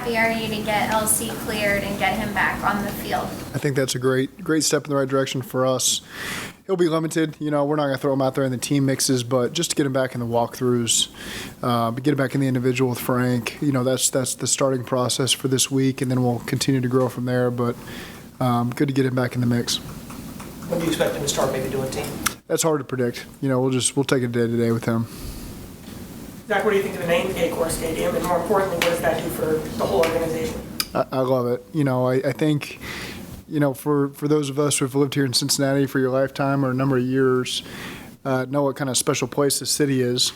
happy are you to get LC cleared and get him back on the field? I think that's a great step in the right direction for us. He'll be limited. We're not going to throw him out there in the team mixes, but just to get him back in the walkthroughs, get him back in the individual with Frank, that's the starting process for this week, and then we'll continue to grow from there. But good to get him back in the mix. When do you expect him to start maybe doing team? That's hard to predict. We'll take it day to day with him. Zach, what do you think of the name Paycor Stadium, and more importantly, what does that do for the whole organization? I love it. I think, for those of us who have lived here in Cincinnati for your lifetime or a number of years, know what kind of special place the city is.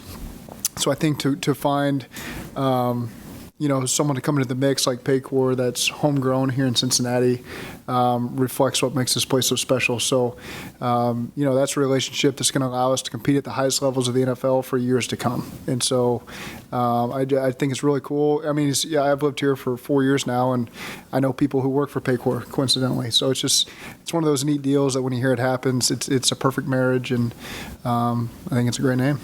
So I think to find, someone to come into the mix like Paycor that's homegrown here in Cincinnati reflects what makes this place so special. So, that's a relationship that's going to allow us to compete at the highest levels of the NFL for years to come. And so I think it's really cool. I mean, I've lived here for 4 years now, and I know people who work for Paycor, coincidentally. So it's one of those neat deals that when you hear it happens, it's a perfect marriage, and I think it's a great name.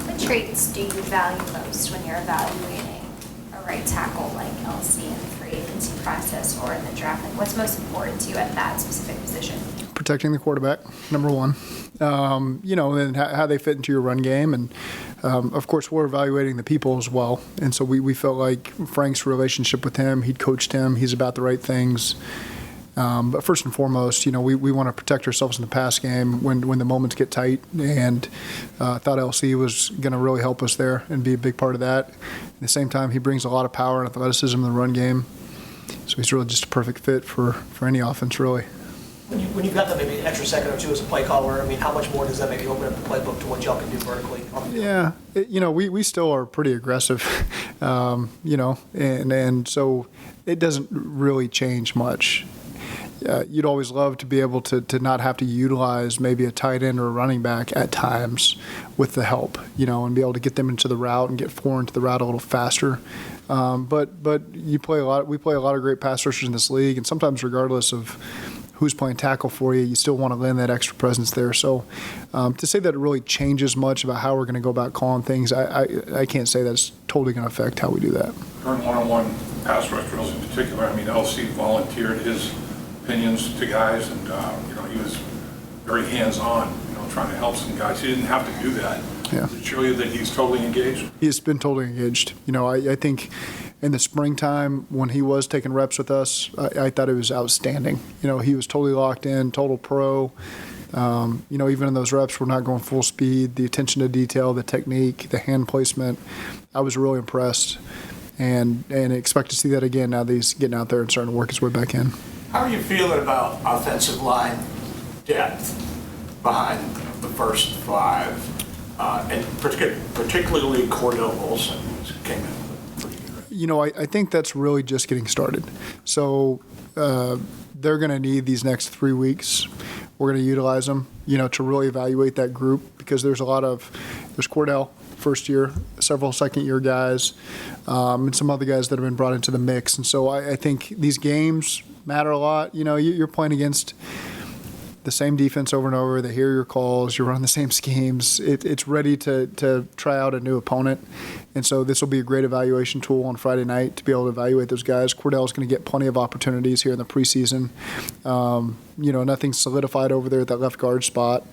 What traits do you value most when you're evaluating a right tackle like LC in the free agency process or in the draft? Like, what's most important to you at that specific position? Protecting the quarterback, number one. And how they fit into your run game. And, of course, we're evaluating the people as well. And so we felt like Frank's relationship with him, he'd coached him, he's about the right things. But first and foremost, we want to protect ourselves in the pass game when the moments get tight, and thought LC was going to really help us there and be a big part of that. At the same time, he brings a lot of power and athleticism in the run game, so he's really just a perfect fit for any offense, really. When you've got that maybe extra second or two as a play caller, I mean, how much more does that maybe open up the playbook to what y'all can do vertically? Yeah, we still are pretty aggressive, and so it doesn't really change much. You'd always love to be able to not have to utilize maybe a tight end or a running back at times with the help, and be able to get them into the route and get four into the route a little faster. But we play a lot of great pass rushers in this league, and sometimes regardless of who's playing tackle for you, you still want to lend that extra presence there. So to say that it really changes much about how we're going to go about calling things, I can't say that's totally going to affect how we do that. During one-on-one pass rush drills in particular, LC volunteered his opinions to guys, and he was very hands-on, trying to help some guys. He didn't have to do that. Yeah. Does it show you that he's totally engaged? He's been totally engaged. I think in the springtime when he was taking reps with us, I thought it was outstanding. He was totally locked in, total pro. Even in those reps, we're not going full speed. The attention to detail, the technique, the hand placement, I was really impressed, and expect to see that again now that he's getting out there and starting to work his way back in. How are you feeling about offensive line depth behind the first five, and particularly Cordell Olson, who came in pretty good? I think that's really just getting started. So they're going to need these next 3 weeks. We're going to utilize them, to really evaluate that group, because there's Cordell, first year, several second-year guys, and some other guys that have been brought into the mix. And so I think these games matter a lot. You're playing against the same defense over and over. They hear your calls. You're running the same schemes. It's ready to try out a new opponent. And so this will be a great evaluation tool on Friday night to be able to evaluate those guys. Cordell's going to get plenty of opportunities here in the preseason. Nothing's solidified over there at that left guard spot.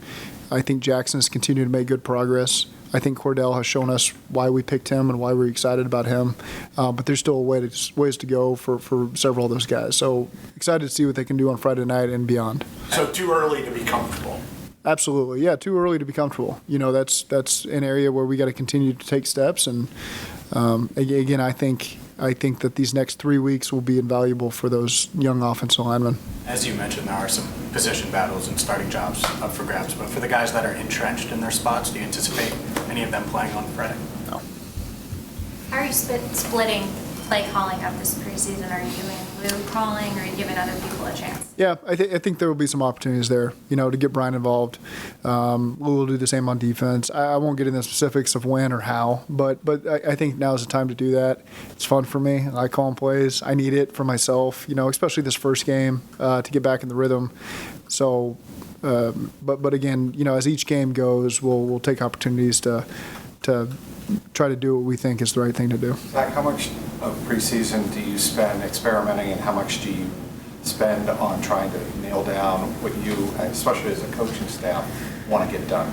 I think Jackson has continued to make good progress. I think Cordell has shown us why we picked him and why we're excited about him. But there's still ways to go for several of those guys. So excited to see what they can do on Friday night and beyond. So too early to be comfortable? Absolutely. Yeah, too early to be comfortable. That's an area where we got to continue to take steps. And again, I think that these next 3 weeks will be invaluable for those young offensive linemen. As you mentioned, there are some position battles and starting jobs up for grabs, but for the guys that are entrenched in their spots, do you anticipate any of them playing on Friday? No. How are you splitting play calling up this preseason? Are you doing Lou calling, or are you giving other people a chance? Yeah, I think there will be some opportunities there, to get Brian involved. Lou will do the same on defense. I won't get into the specifics of when or how, but I think now is the time to do that. It's fun for me. I call calling plays. I need it for myself, especially this first game to get back in the rhythm. So, but again, as each game goes, we'll take opportunities to to try to do what we think is the right thing to do. Zach, how much of preseason do you spend experimenting, and how much do you spend on trying to nail down what you, especially as a coaching staff, want to get done?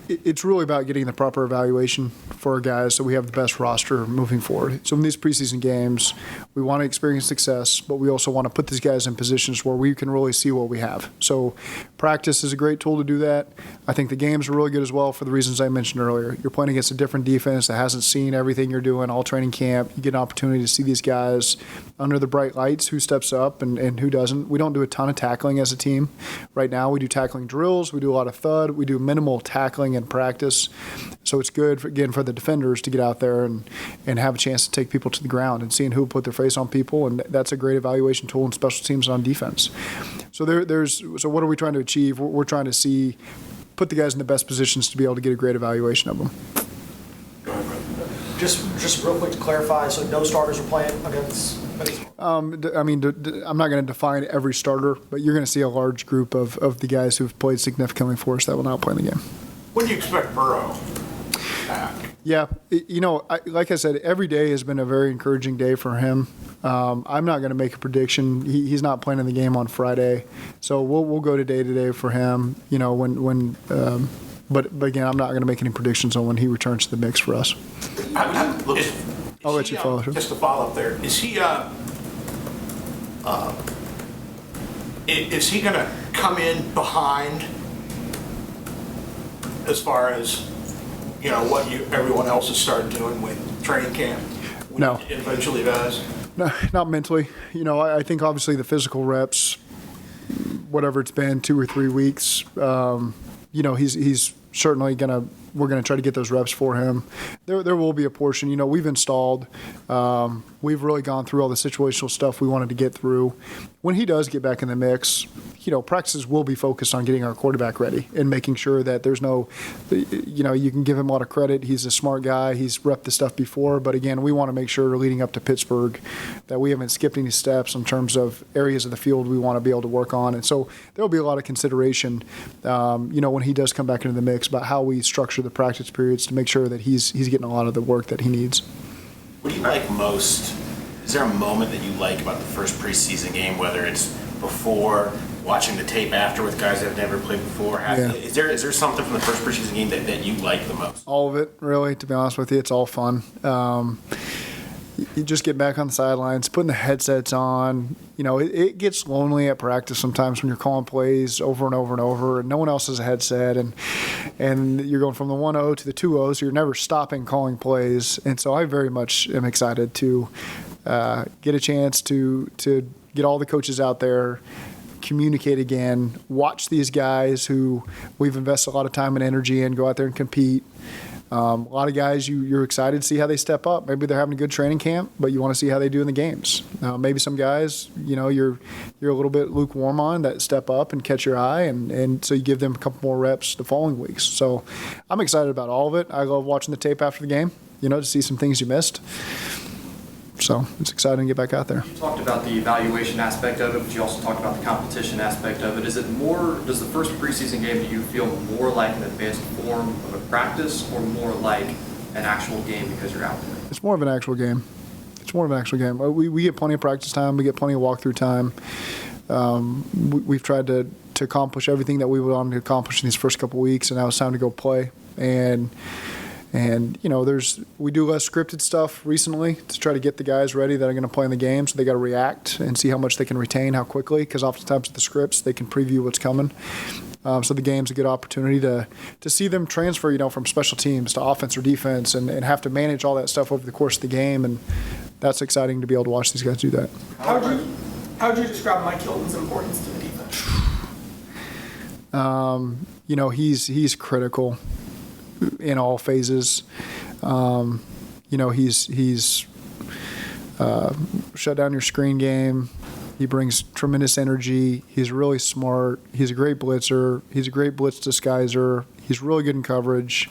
It's really about getting the proper evaluation for our guys so we have the best roster moving forward. So in these preseason games, we want to experience success, but we also want to put these guys in positions where we can really see what we have. So practice is a great tool to do that. I think the games are really good as well for the reasons I mentioned earlier. You're playing against a different defense that hasn't seen everything you're doing all training camp. You get an opportunity to see these guys under the bright lights, who steps up and who doesn't. We don't do a ton of tackling as a team. Right now we do tackling drills, we do a lot of thud, we do minimal tackling in practice. So it's good, for the defenders to get out there and have a chance to take people to the ground and seeing who put their face on people, and that's a great evaluation tool in special teams and on defense. So so what are we trying to achieve? We're trying to put the guys in the best positions to be able to get a great evaluation of them. Just real quick to clarify, so no starters are playing against? I'm not going to define every starter, but you're going to see a large group of the guys who've played significantly for us that will not play in the game. When do you expect Burrow back? Yeah, like I said, every day has been a very encouraging day for him. I'm not going to make a prediction. He's not playing in the game on Friday, so we'll go to day for him. But again, I'm not going to make any predictions on when he returns to the mix for us. I'll let you follow. Just to follow up there, is he going to come in behind as far as what everyone else has started doing with training camp? No. It eventually does. No, not mentally. I think obviously the physical reps, whatever it's been, 2 or 3 weeks. He's certainly we're gonna try to get those reps for him. There will be a portion. We've installed. We've really gone through all the situational stuff we wanted to get through. When he does get back in the mix, practices will be focused on getting our quarterback ready and making sure that there's no, you can give him a lot of credit. He's a smart guy. He's repped the stuff before. But again, we want to make sure leading up to Pittsburgh that we haven't skipped any steps in terms of areas of the field we want to be able to work on. And so there'll be a lot of consideration, when he does come back into the mix about how we structure the practice periods to make sure that he's getting a lot of the work that he needs. What do you like most? Is there a moment that you like about the first preseason game, whether it's before, watching the tape after with guys that have never played before? Yeah. Is there something from the first preseason game that you like the most? All of it, really, to be honest with you. It's all fun. You just get back on the sidelines, putting the headsets on. It gets lonely at practice sometimes when you're calling plays over and over and over, and no one else has a headset, and you're going from the 1-0 to the 2-0, so you're never stopping calling plays. And so I very much am excited to get a chance to get all the coaches out there, communicate again, watch these guys who we've invested a lot of time and energy in, go out there and compete. A lot of guys, you're excited to see how they step up. Maybe they're having a good training camp, but you want to see how they do in the games. Maybe some guys, you're a little bit lukewarm on that step up and catch your eye, and so you give them a couple more reps the following weeks. So I'm excited about all of it. I love watching the tape after the game, to see some things you missed. So it's exciting to get back out there. You talked about the evaluation aspect of it, but you also talked about the competition aspect of it. Does the first preseason game, do you feel more like an advanced form of a practice or more like an actual game because you're out there? It's more of an actual game. We get plenty of practice time. We get plenty of walkthrough time. We've tried to accomplish everything that we wanted to accomplish in these first couple weeks, and now it's time to go play. And we do less scripted stuff recently to try to get the guys ready that are going to play in the game, so they got to react and see how much they can retain, how quickly, because oftentimes with the scripts they can preview what's coming. So the game's a good opportunity to see them transfer, from special teams to offense or defense, and have to manage all that stuff over the course of the game, and that's exciting to be able to watch these guys do that. How would you describe Mike Hilton's importance to the defense? He's critical in all phases. He's shut down your screen game. He brings tremendous energy. He's really smart. He's a great blitzer. He's a great blitz disguiser. He's really good in coverage.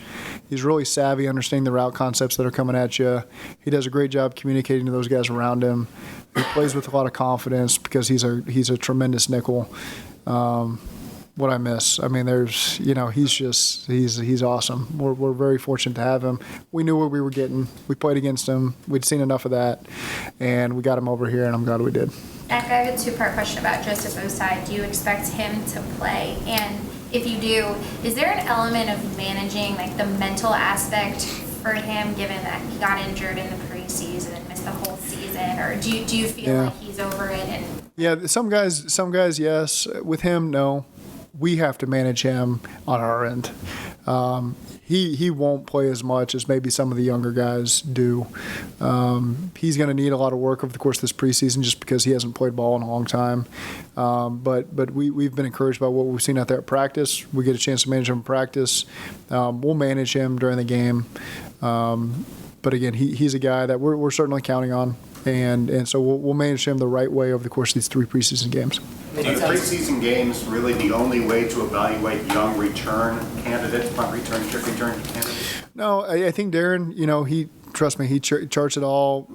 He's really savvy understanding the route concepts that are coming at you. He does a great job communicating to those guys around him. He plays with a lot of confidence because he's a tremendous nickel. what I miss. I mean, there's, he's awesome. We're very fortunate to have him. We knew what we were getting. We played against him. We'd seen enough of that, and we got him over here, and I'm glad we did. I have a two-part question about Joseph Osai. Do you expect him to play? And if you do, is there an element of managing like the mental aspect for him, given that he got injured in the preseason and missed the whole season? Or do you feel like he's over it? And yeah, some guys, yes. With him, no. We have to manage him on our end. He won't play as much as maybe some of the younger guys do. He's going to need a lot of work over the course of this preseason just because he hasn't played ball in a long time. But we've been encouraged by what we've seen out there at practice. We get a chance to manage him in practice. We'll manage him during the game. But again, he's a guy that we're certainly counting on. And so we'll manage him the right way over the course of these 3 preseason games. Are the preseason games really the only way to evaluate young return candidates, punt return, kick return candidates? No, I think Darren, trust me, he charts it all.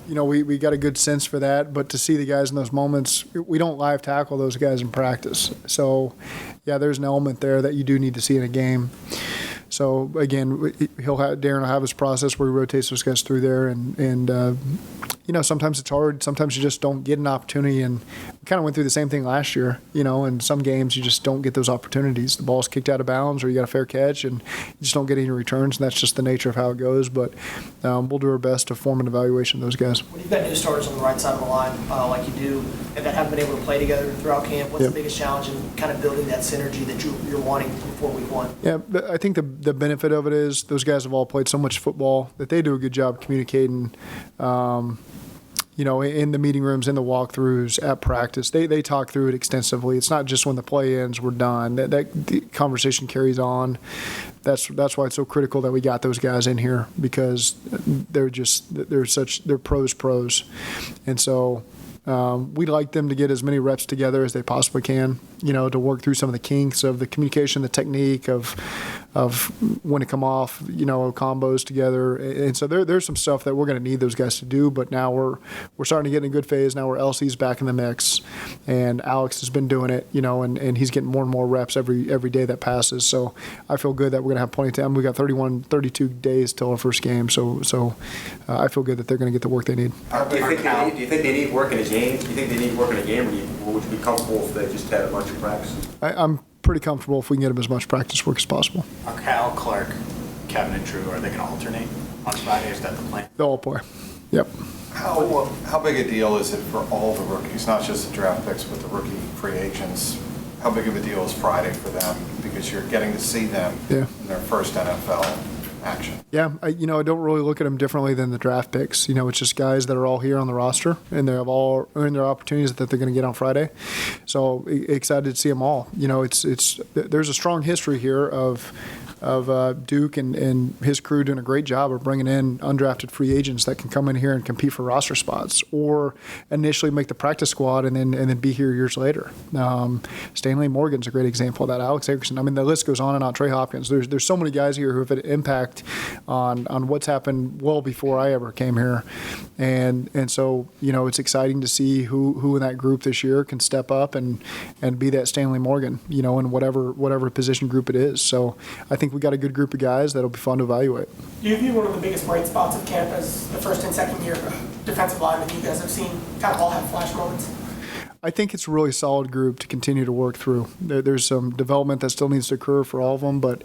We got a good sense for that. But to see the guys in those moments, we don't live tackle those guys in practice. So, yeah, there's an element there that you do need to see in a game. So again, Darren will have his process where he rotates those guys through there, and sometimes it's hard. Sometimes you just don't get an opportunity, and we kind of went through the same thing last year. In some games you just don't get those opportunities. The ball's kicked out of bounds, or you got a fair catch, and you just don't get any returns, and that's just the nature of how it goes. But we'll do our best to form an evaluation of those guys. When you've got new starters on the right side of the line, like you do, and that haven't been able to play together throughout camp, what's the biggest challenge in kind of building that synergy that you're wanting before week 1? Yeah, I think the benefit of it is those guys have all played so much football that they do a good job communicating. In the meeting rooms, in the walkthroughs, at practice, they talk through it extensively. It's not just when the play ends, we're done. That conversation carries on. That's why it's so critical that we got those guys in here, because they're pros. And so we'd like them to get as many reps together as they possibly can, to work through some of the kinks of the communication, the technique of when to come off, combos together. And so there's some stuff that we're going to need those guys to do, but now we're starting to get in a good phase now where LC's back in the mix, and Alex has been doing it, and he's getting more and more reps every day that passes. So I feel good that we're going to have plenty of time. We got 32 days till our first game. So I feel good that they're going to get the work they need. Do you think they need work in a game? Do you think they need work in a game, or would you be comfortable if they just had a bunch of practices? I'm pretty comfortable if we can get them as much practice work as possible. Are Cal, Clark, Kevin, and Drew, are they going to alternate on Friday? Is that the plan? They'll all play. Yep. How big a deal is it for all the rookies, not just the draft picks, but the rookie free agents? How big of a deal is Friday for them? Because you're getting to see them in their first NFL action. Yeah, I don't really look at them differently than the draft picks. It's just guys that are all here on the roster, and they have all earned their opportunities that they're going to get on Friday. So excited to see them all. There's a strong history here of Duke and his crew doing a great job of bringing in undrafted free agents that can come in here and compete for roster spots, or initially make the practice squad and then be here years later. Stanley Morgan's a great example of that. Alex Akerson. I mean, the list goes on and on. Trey Hopkins. There's so many guys here who have had an impact on what's happened well before I ever came here, and so it's exciting to see who in that group this year can step up and be that Stanley Morgan, in whatever position group it is. So I think we got a good group of guys that'll be fun to evaluate. Do you view one of the biggest bright spots of camp as the first and second year defensive linemen you guys have seen kind of all have flash moments? I think it's a really solid group to continue to work through. There's some development that still needs to occur for all of them, but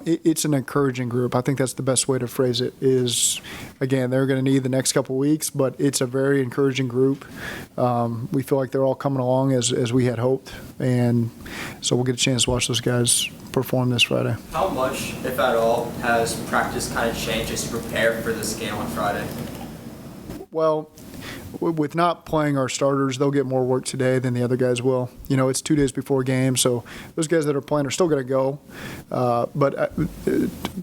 it's an encouraging group. I think that's the best way to phrase it is, again, they're going to need the next couple of weeks, but it's a very encouraging group. We feel like they're all coming along as we had hoped, and so we'll get a chance to watch those guys perform this Friday. How much, if at all, has practice kind of changed as you prepare for this game on Friday? Well, with not playing our starters, they'll get more work today than the other guys will. It's 2 days before a game, so those guys that are playing are still going to go. But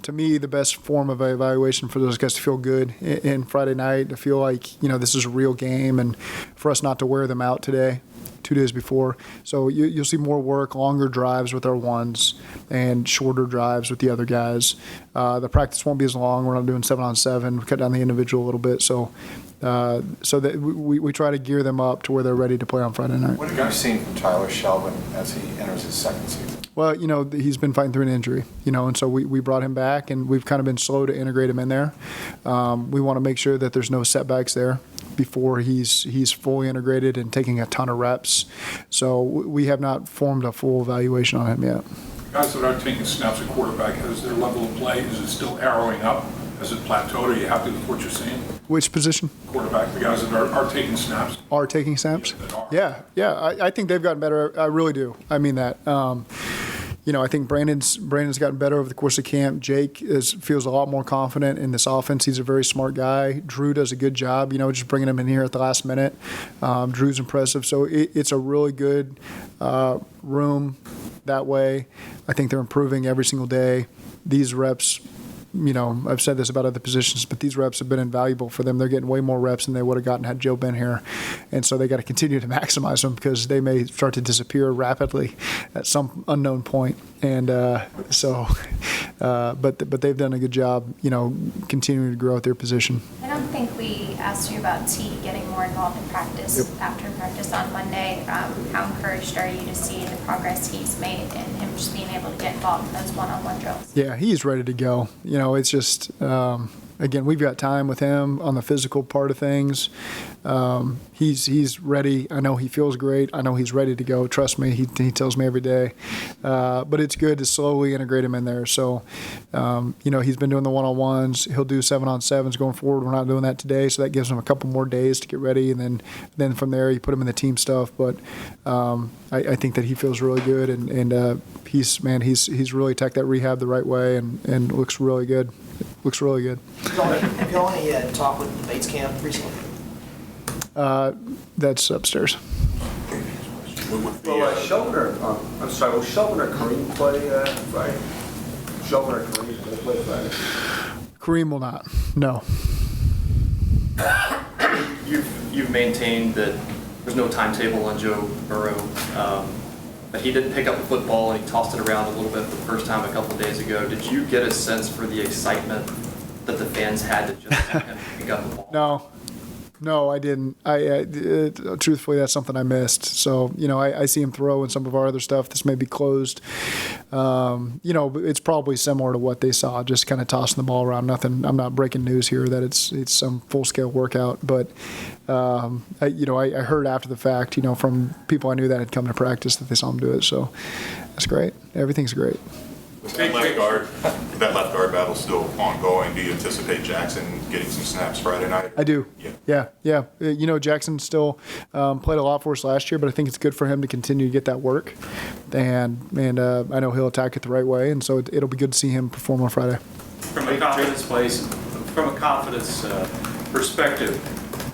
to me, the best form of evaluation for those guys to feel good in Friday night, to feel like, this is a real game, and for us not to wear them out today. 2 days before. So you'll see more work, longer drives with our ones, and shorter drives with the other guys. The practice won't be as long. We're not doing 7-on-7. We cut down the individual a little bit. So so that we try to gear them up to where they're ready to play on Friday night. What have you seen from Tyler Shelvin as he enters his second season? Well, he's been fighting through an injury, and so we brought him back, and we've kind of been slow to integrate him in there. We want to make sure that there's no setbacks there before he's fully integrated and taking a ton of reps. So we have not formed a full evaluation on him yet. Guys that are taking snaps at quarterback, has their level of play, is it still arrowing up? Has it plateaued? Are you happy with what you're seeing? Which position? Quarterback, the guys that are taking snaps. Are taking snaps? That are. Yeah. I think they've gotten better. I really do. I mean that. I think Brandon's gotten better over the course of camp. Jake feels a lot more confident in this offense. He's a very smart guy. Drew does a good job, just bringing him in here at the last minute. Drew's impressive. So it's a really good room that way. I think they're improving every single day. These reps, I've said this about other positions, but these reps have been invaluable for them. They're getting way more reps than they would have gotten had Joe been here. And so they got to continue to maximize them because they may start to disappear rapidly at some unknown point. And but they've done a good job, continuing to grow at their position. I don't think we asked you about T getting more involved in practice after practice on Monday. How encouraged are you to see the progress he's made and him just being able to get involved in those one-on-one drills? Yeah, he's ready to go. It's just, again, we've got time with him on the physical part of things. He's ready. I know he feels great. I know he's ready to go. Trust me, he tells me every day. But it's good to slowly integrate him in there. So, he's been doing the one-on-ones. He'll do 7-on-7s going forward. We're not doing that today, so that gives him a couple more days to get ready. And then from there, you put him in the team stuff. But I think that he feels really good, and he's really attacked that rehab the right way and looks really good. Looks really good. Have you only talked with the Bates camp recently? That's upstairs. Will Shelvin or Kareem play Friday? Shelvin or Kareem will play Friday? Kareem will not. No. You've maintained that there's no timetable on Joe Burrow, but he didn't pick up the football and he tossed it around a little bit for the first time a couple of days ago. Did you get a sense for the excitement that the fans had to just have him pick up the ball? No, I didn't. Truthfully, that's something I missed. So, I see him throw in some of our other stuff. This may be closed. It's probably similar to what they saw, just kind of tossing the ball around. Nothing. I'm not breaking news here that it's some full-scale workout. But, I heard after the fact, from people I knew that had come to practice that they saw him do it. So, that's great. Everything's great. That left guard battle still ongoing. Do you anticipate Jackson getting some snaps Friday night? I do. Yeah. Jackson still played a lot for us last year, but I think it's good for him to continue to get that work. And I know he'll attack it the right way, and so it'll be good to see him perform on Friday. From a confidence perspective,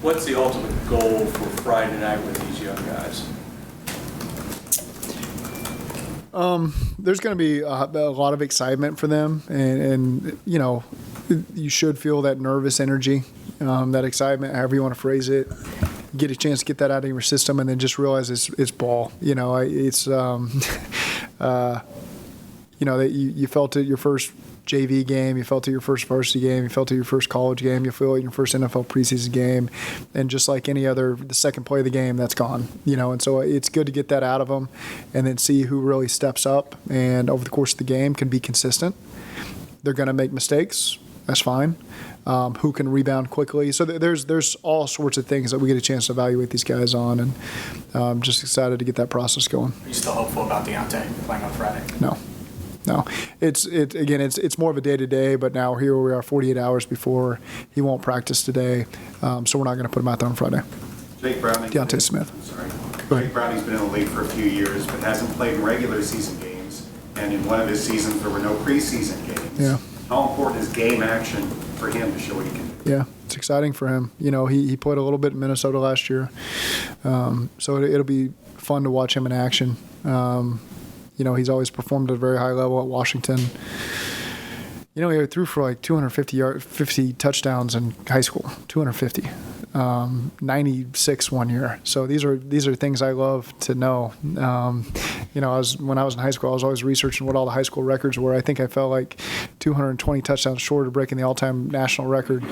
what's the ultimate goal for Friday night with these young guys? There's going to be a lot of excitement for them, and you should feel that nervous energy, that excitement, however you want to phrase it. Get a chance to get that out of your system, and then just realize it's ball. It's that you felt it your first JV game, you felt it your first varsity game, you felt it your first college game, you feel it your first NFL preseason game, and just like any other, the second play of the game, that's gone. And so it's good to get that out of them, and then see who really steps up, and over the course of the game can be consistent. They're going to make mistakes. That's fine. Who can rebound quickly? So there's all sorts of things that we get a chance to evaluate these guys on, and I'm just excited to get that process going. Are you still hopeful about Deontay playing on Friday? No. It's more of a day-to-day, but now here we are 48 hours before he won't practice today, so we're not going to put him out there on Friday. Deontay Smith. Jake Browning's been in the league for a few years, but hasn't played in regular season games, and in one of his seasons there were no preseason games. Yeah. How important is game action for him to show what he can do? Yeah, it's exciting for him. He played a little bit in Minnesota last year, so it'll be fun to watch him in action. He's always performed at a very high level at Washington. He threw for like 50 touchdowns in high school, 250, 96 one year. So these are things I love to know. When I was in high school, I was always researching what all the high school records were. I think I felt like 220 touchdowns short of breaking the all-time national record.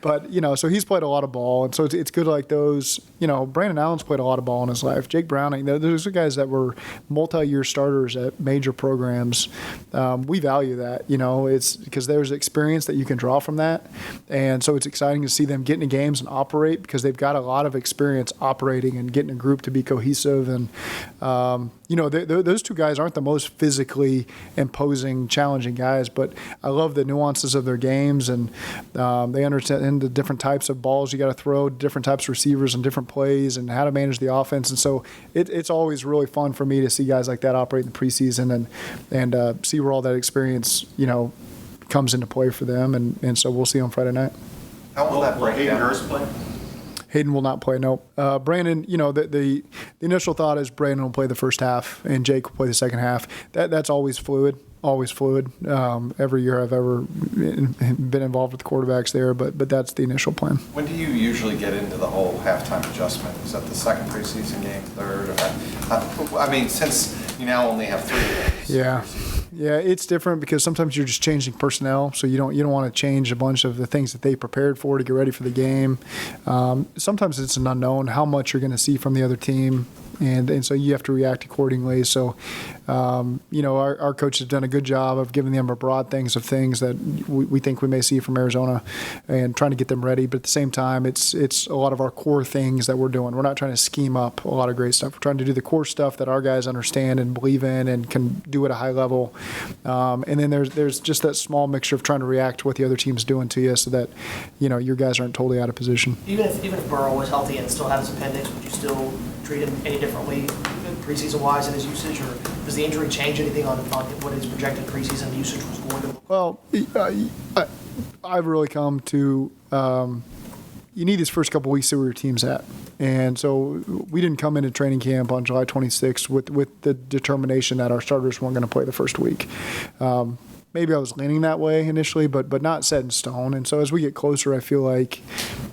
But, so he's played a lot of ball, and so it's good like those. Brandon Allen's played a lot of ball in his life. Jake Browning, those are guys that were multi-year starters at major programs. We value that, it's because there's experience that you can draw from that. And so it's exciting to see them get into games and operate because they've got a lot of experience operating and getting a group to be cohesive. And, those two guys aren't the most physically imposing, challenging guys, but I love the nuances of their games, and they understand the different types of balls you got to throw, different types of receivers and different plays, and how to manage the offense. And so it's always really fun for me to see guys like that operate in the preseason and see where all that experience, comes into play for them. And so we'll see on Friday night. How will that break Hayden down? Hurst play? Hayden will not play, no. Brandon, the initial thought is Brandon will play the first half and Jake will play the second half. That's always fluid. Every year I've ever been involved with the quarterbacks there, but that's the initial plan. When do you usually get into the whole halftime adjustment? Is that the second preseason game, third? Since you now only have 3 days. Yeah, it's different because sometimes you're just changing personnel, so you don't want to change a bunch of the things that they prepared for to get ready for the game. Sometimes it's an unknown how much you're going to see from the other team, and so you have to react accordingly. So, our coaches have done a good job of giving them a broad things that we think we may see from Arizona, and trying to get them ready. But at the same time, it's a lot of our core things that we're doing. We're not trying to scheme up a lot of great stuff. We're trying to do the core stuff that our guys understand and believe in and can do at a high level. And then there's just that small mixture of trying to react to what the other team's doing to you, so that your guys aren't totally out of position. Even if Burrow was healthy and still had his appendix, would you still treat him any differently preseason-wise in his usage, or does the injury change anything on what his projected preseason usage was going to look like? Well, I've really come to you need these first couple weeks to see where your team's at. And so we didn't come into training camp on July 26th with the determination that our starters weren't going to play the first week. Maybe I was leaning that way initially, but not set in stone. And so as we get closer, I feel like,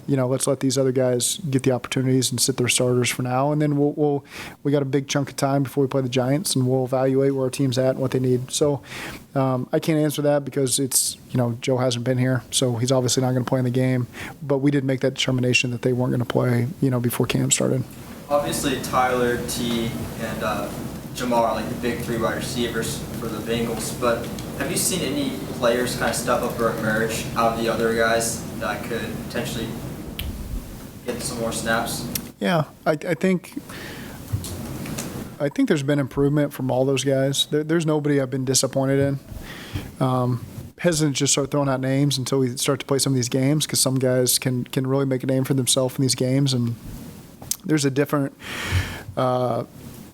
let's let these other guys get the opportunities and sit their starters for now. And then we got a big chunk of time before we play the Giants, and we'll evaluate where our team's at and what they need. So I can't answer that because it's, Joe hasn't been here, so he's obviously not going to play in the game. But we did make that determination that they weren't going to play, before camp started. Obviously, Tyler, T, and Jamar are like the big 3 wide receivers for the Bengals, but have you seen any players kind of step up or emerge out of the other guys that could potentially get some more snaps? Yeah, I think there's been improvement from all those guys. There's nobody I've been disappointed in. Hesitant to just start throwing out names until we start to play some of these games, because some guys can really make a name for themselves in these games, and there's a different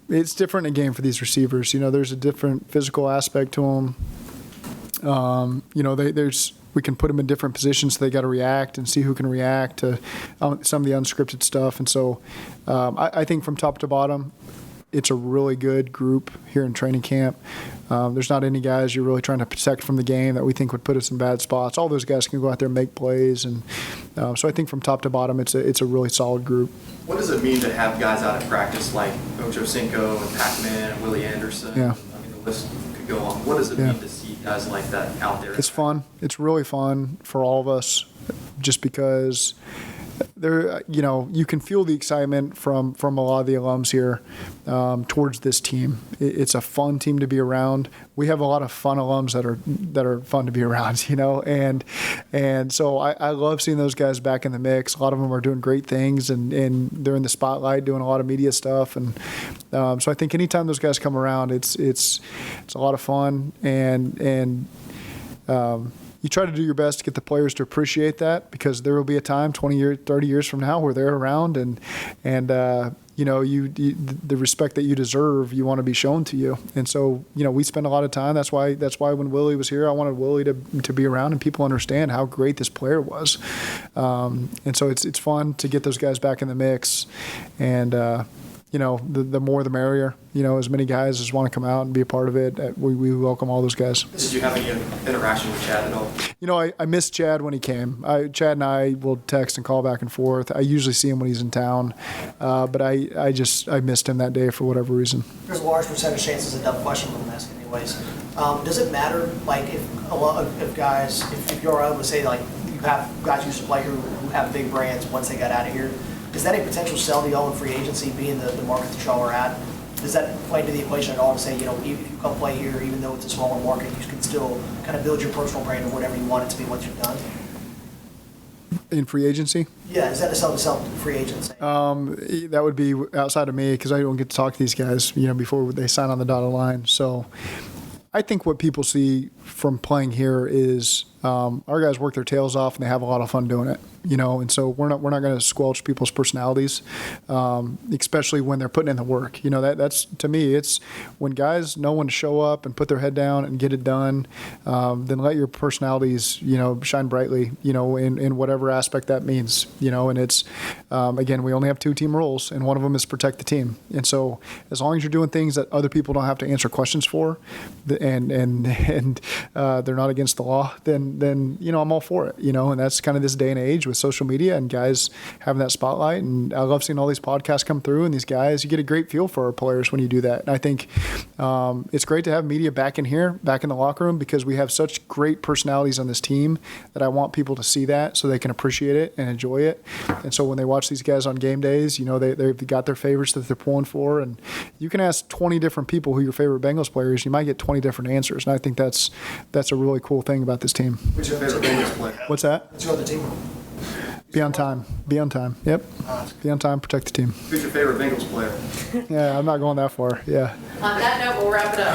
it's different in a game for these receivers. There's a different physical aspect to them. We can put them in different positions, so they got to react and see who can react to some of the unscripted stuff. And so I think from top to bottom, it's a really good group here in training camp. There's not any guys you're really trying to protect from the game that we think would put us in bad spots. All those guys can go out there and make plays. And so I think from top to bottom, it's a really solid group. What does it mean to have guys out of practice like Ocho Cinco and Pac-Man and Willie Anderson? Yeah. The list could go on. What does it mean to see guys like that out there? It's fun. It's really fun for all of us, just because you can feel the excitement from a lot of the alums here towards this team. It's a fun team to be around. We have a lot of fun alums that are fun to be around, and so I love seeing those guys back in the mix. A lot of them are doing great things, and they're in the spotlight doing a lot of media stuff, and so I think anytime those guys come around, it's a lot of fun, and you try to do your best to get the players to appreciate that, because there will be a time 20 years, 30 years from now where they're around, and the respect that you deserve, you want to be shown to you. And so, we spend a lot of time. That's why when Willie was here, I wanted Willie to be around and people understand how great this player was. And so it's fun to get those guys back in the mix. And the more the merrier. As many guys as want to come out and be a part of it, we welcome all those guys. Did you have any interaction with Chad at all? I missed Chad when he came. Chad and I will text and call back and forth. I usually see him when he's in town, but I missed him that day for whatever reason. There's a large percentage chance it's a dumb question, but I'm asking anyways. Does it matter, like, if you're able to say, like, you have guys who used to play who have big brands once they got out of here, is that a potential sell to y'all in free agency, being the market that y'all are at? Does that play into the equation at all to say, if you come play here, even though it's a smaller market, you can still kind of build your personal brand of whatever you want it to be once you're done? In free agency? Yeah, is that a sell to free agency? That would be outside of me because I don't get to talk to these guys, before they sign on the dotted line. So I think what people see from playing here is our guys work their tails off and they have a lot of fun doing it. And so we're not going to squelch people's personalities, especially when they're putting in the work. That's to me, it's when guys know when to show up and put their head down and get it done. Then let your personalities, shine brightly, in whatever aspect that means. And it's again, we only have 2 team roles, and one of them is protect the team. And so as long as you're doing things that other people don't have to answer questions for, and they're not against the law, then I'm all for it. And that's kind of this day and age with social media and guys having that spotlight. And I love seeing all these podcasts come through, and these guys, you get a great feel for our players when you do that. And I think it's great to have media back in here, back in the locker room, because we have such great personalities on this team that I want people to see that so they can appreciate it and enjoy it. And so when they watch these guys on game days, they've got their favorites that they're pulling for. And you can ask 20 different people who your favorite Bengals player is, you might get 20 different answers. And I think that's a really cool thing about this team. Who's your favorite Bengals player? What's that? What's your other team? Be on time. Be on time. Yep. Be on time. Protect the team. Who's your favorite Bengals player? Yeah, I'm not going that far. Yeah. On that note, we'll wrap it up.